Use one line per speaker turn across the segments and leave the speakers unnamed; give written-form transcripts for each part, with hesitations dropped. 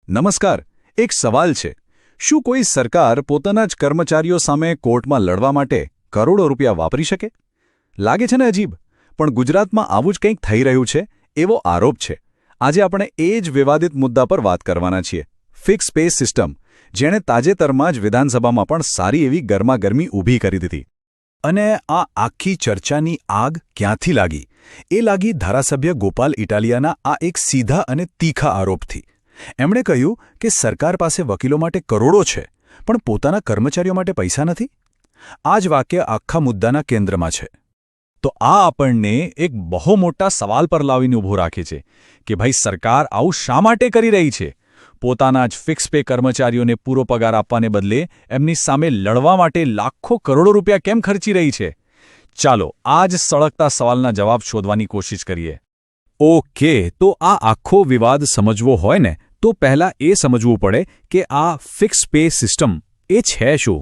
નમસ્કાર. એક સવાલ છે. શું કોઈ સરકાર પોતાના જ કર્મચારીઓ સામે કોર્ટમાં લડવા માટે કરોડો રૂપિયા વાપરી શકે? લાગે છે ને અજીબ, પણ ગુજરાતમાં આવું જ કંઈક થઈ રહ્યું છે એવો આરોપ છે. આજે આપણે એ જ વિવાદિત મુદ્દા પર વાત કરવાના છીએ. ફિક્સ પે સિસ્ટમ, જેણે તાજેતરમાં જ વિધાનસભામાં પણ સારી એવી ગરમાગરમી ઊભી કરી દીધી. અને આ આખી ચર્ચાની આગ ક્યાંથી લાગી? એ લાગી ધારાસભ્ય ગોપાલ ઇટાલિયાના આ એક સીધા અને તીખા આરોપથી. એમણે કહ્યું કે સરકાર પાસે વકીલો માટે કરોડો છે, પણ પોતાના કર્મચારીઓ માટે પૈસા નથી. આ જ વાક્ય આખા મુદ્દાના કેન્દ્રમાં છે. તો આ આપણને એક બહુ મોટા સવાલ પર લાવીને ઊભો રાખે છે કે ભાઈ, સરકાર આવું શા માટે કરી રહી છે? પોતાના જ ફિક્સ પે કર્મચારીઓને પૂરો પગાર આપવાને બદલે એમની સામે લડવા માટે લાખો કરોડો રૂપિયા કેમ ખર્ચી રહી છે? ચાલો આ જ સળગતા સવાલના જવાબ શોધવાની કોશિશ કરીએ. ઓકે, તો આ આખો વિવાદ સમજવો હોય ને તો પહેલાં એ સમજવું પડે કે આ ફિક્સ પે સિસ્ટમ એ છે શું?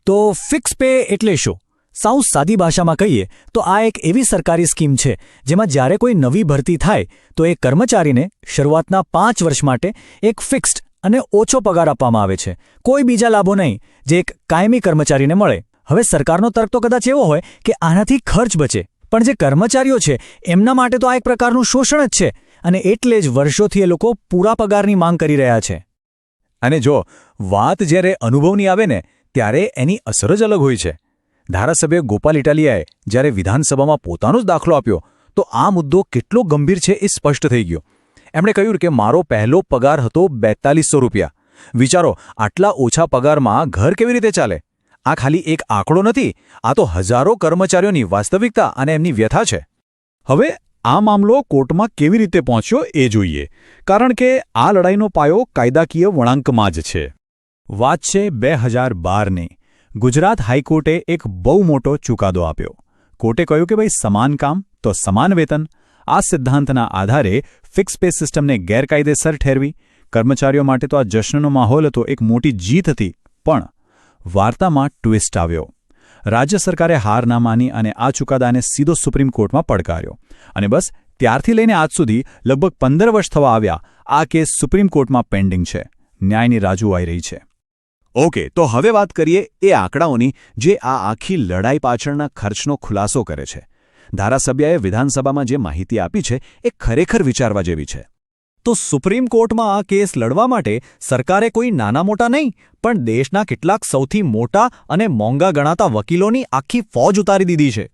તો ફિક્સ પે એટલે શું? સાવ સાદી ભાષામાં કહીએ તો આ એક એવી સરકારી સ્કીમ છે જેમાં જ્યારે કોઈ નવી ભરતી થાય તો એ કર્મચારીને શરૂઆતના 5 વર્ષ માટે એક ફિક્સ્ડ અને ઓછો પગાર આપવામાં આવે છે. કોઈ બીજા લાભો નહીં જે એક કાયમી કર્મચારીને મળે. હવે સરકારનો તર્ક તો કદાચ એવો હોય કે આનાથી ખર્ચ બચે, પણ જે કર્મચારીઓ છે એમના માટે તો આ એક પ્રકારનું શોષણ જ છે, અને એટલે જ વર્ષોથી એ લોકો પૂરા પગારની માંગ કરી રહ્યા છે.
અને જો વાત જ્યારે અનુભવની આવે ને ત્યારે એની અસર જ અલગ હોય છે. ધારાસભ્ય ગોપાલ ઇટાલિયાએ જ્યારે વિધાનસભામાં પોતાનો જ દાખલો આપ્યો તો આ મુદ્દો કેટલો ગંભીર છે એ સ્પષ્ટ થઈ ગયો. એમણે કહ્યું કે મારો પહેલો પગાર હતો 4200 રૂપિયા. વિચારો, આટલા ઓછા પગારમાં ઘર કેવી રીતે ચાલે? આ ખાલી એક આંકડો નથી, આ તો હજારો કર્મચારીઓની વાસ્તવિકતા અને એમની વ્યથા છે. હવે આ મામલો કોર્ટમાં કેવી રીતે પહોંચ્યો એ જોઈએ, કારણ કે આ લડાઈનો પાયો કાયદાકીય વળાંકમાં જ છે. વાત છે 2012ની. ગુજરાત હાઈકોર્ટે એક બહુ મોટો ચુકાદો આપ્યો. કોર્ટે કહ્યું કે ભાઈ, સમાન કામ તો સમાન વેતન. આ સિદ્ધાંતના આધારે ફિક્સ પે સિસ્ટમને ગેરકાયદેસર ઠેરવી. કર્મચારીઓ માટે તો આ જશ્નનો માહોલ હતો, એક મોટી જીત હતી. પણ વાર્તામાં ટ્વિસ્ટ આવ્યો. રાજ્ય સરકારે હાર ના માની અને આ ચુકાદાને સીધો સુપ્રીમ કોર્ટમાં પડકાર્યો. અને બસ ત્યારથી લઈને આજ સુધી લગભગ 15 વર્ષ થવા આવ્યા આ કેસ સુપ્રીમ કોર્ટમાં પેન્ડિંગ છે. ન્યાયની રાહ જોવાઈ રહી છે. ઓકે, તો હવે વાત કરીએ એ આંકડાઓની જે આ આખી લડાઈ પાછળના ખર્ચનો ખુલાસો કરે છે. ધારાસભ્યએ વિધાનસભામાં જે માહિતી આપી છે એ ખરેખર વિચારવા જેવી છે.
તો સુપ્રીમ કોર્ટમાં આ કેસ લડવા માટે સરકારે કોઈ નાના મોટા નહીં, પણ દેશના કેટલાક સૌથી મોટા અને મોંઘા ગણાતા વકીલોની આખી ફોજ ઉતારી દીધી છે.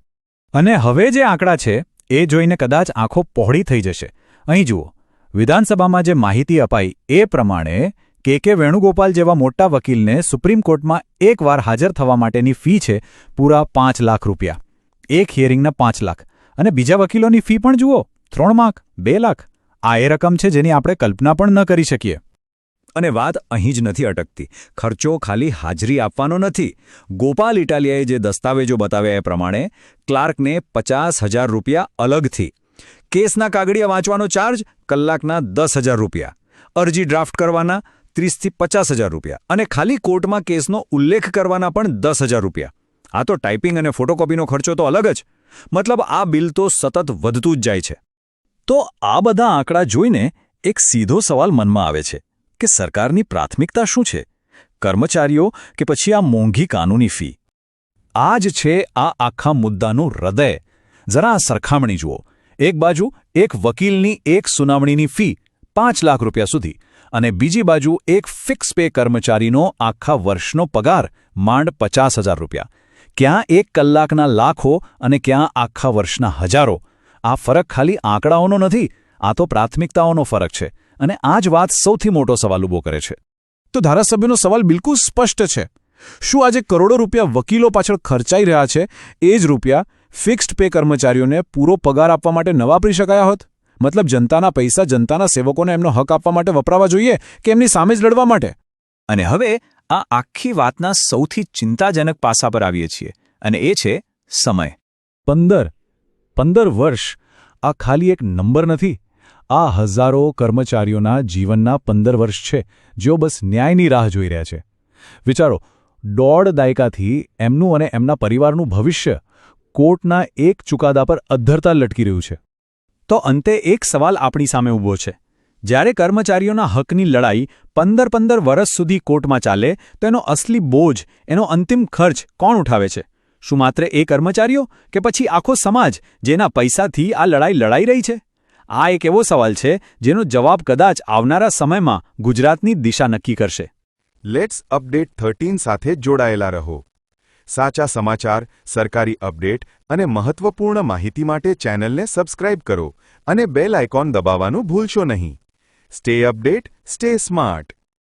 અને હવે જે આંકડા છે એ જોઈને કદાચ આંખો પહોળી થઈ જશે. અહીં જુઓ, વિધાનસભામાં જે માહિતી અપાઈ એ પ્રમાણે કે વેણુગોપાલ જેવા મોટા વકીલને સુપ્રીમ કોર્ટમાં એકવાર હાજર થવા માટેની ફી છે પૂરા 5 લાખ રૂપિયા. એક હિયરિંગના 5 લાખ. અને બીજા વકીલોની ફી પણ જુઓ, 3 લાખ, 2 લાખ. આ એ રકમ છે જેની આપણે કલ્પના પણ ન કરી શકીએ. અને વાત અહીં જ નથી અટકતી. ખર્ચો ખાલી હાજરી આપવાનો નથી. ગોપાલ ઇટાલિયાએ જે દસ્તાવેજો બતાવ્યા એ પ્રમાણે ક્લાર્કને 50,000 રૂપિયા અલગથી. કેસના કાગળિયા વાંચવાનો ચાર્જ કલાકના 10,000 રૂપિયા. અરજી ડ્રાફ્ટ કરવાના 30,000 થી 50,000 રૂપિયા. અને ખાલી કોર્ટમાં કેસનો ઉલ્લેખ કરવાના પણ 10,000 રૂપિયા. આ તો ટાઈપિંગ અને ફોટોકોપીનો ખર્ચો તો અલગ જ. મતલબ આ બિલ તો સતત વધતું જ જાય છે. તો આ બધા આંકડા જોઈને એક સીધો સવાલ મનમાં આવે છે કે સરકારની પ્રાથમિકતા શું છે? કર્મચારીઓ કે પછી આ મોંઘી કાનૂની ફી? આ જ છે આ આખા મુદ્દાનું હૃદય. જરા આ સરખામણી જુઓ. એક બાજુ એક વકીલની એક સુનાવણીની ફી 5 લાખ રૂપિયા સુધી, અને બીજી બાજુ એક ફિક્સ પે કર્મચારીનો આખા વર્ષનો પગાર માંડ 50,000 રૂપિયા. ક્યાં એક કલાકના લાખો અને ક્યાં આખા વર્ષના હજારો. આ ફરક ખાલી આંકડાઓનો નથી, આ તો પ્રાથમિકતાઓનો ફરક છે. અને આ જ વાત સૌથી મોટો સવાલ ઊભો કરે છે. તો ધારાસભ્યનો સવાલ બિલકુલ સ્પષ્ટ છે. શું આજે કરોડો રૂપિયા વકીલો પાછળ ખર્ચાઈ રહ્યા છે એ જ રૂપિયા ફિક્સ્ડ પે કર્મચારીઓને પૂરો પગાર આપવા માટે ન વાપરી શકાયા હોત? મતલબ જનતાના પૈસા જનતાના સેવકોને એમનો હક આપવા માટે વપરાવા જોઈએ કે એમની સામે જ લડવા માટે? અને હવે આ આખી વાતના સૌથી ચિંતાજનક પાસા પર આવીએ છીએ, અને એ છે સમય. 15 વર્ષ આ ખાલી એક નંબર નથી. આ હજારો કર્મચારીઓના જીવનના 15 વર્ષ છે જેઓ બસ ન્યાયની રાહ જોઈ રહ્યા છે. વિચારો, 1.5 દાયકાથી એમનું અને એમના પરિવારનું ભવિષ્ય કોર્ટના એક ચુકાદા પર અધ્ધરતા લટકી રહ્યું છે. તો અંતે એક સવાલ આપણી સામે ઊભો છે. જ્યારે કર્મચારીઓના હકની લડાઈ 15 વર્ષ સુધી કોર્ટમાં ચાલે તો એનો અસલી બોજ, એનો અંતિમ ખર્ચ કોણ ઉઠાવે છે? શું માત્ર એ કર્મચારીઓ કે પછી આખો સમાજ જેના પૈસાથી આ લડાઈ લડાઈ રહી છે? આ એક એવો સવાલ છે જેનો જવાબ કદાચ આવનારા સમયમાં ગુજરાતની દિશા નક્કી કરશે.
લેટ્સ અપડેટ 13 સાથે જોડાયેલા રહો. સાચા સમાચાર, સરકારી અપડેટ અને મહત્વપૂર્ણ માહિતી માટે ચેનલને સબસ્ક્રાઇબ કરો અને બેલ આઇકોન દબાવવાનું ભૂલશો નહીં. Stay update, stay smart.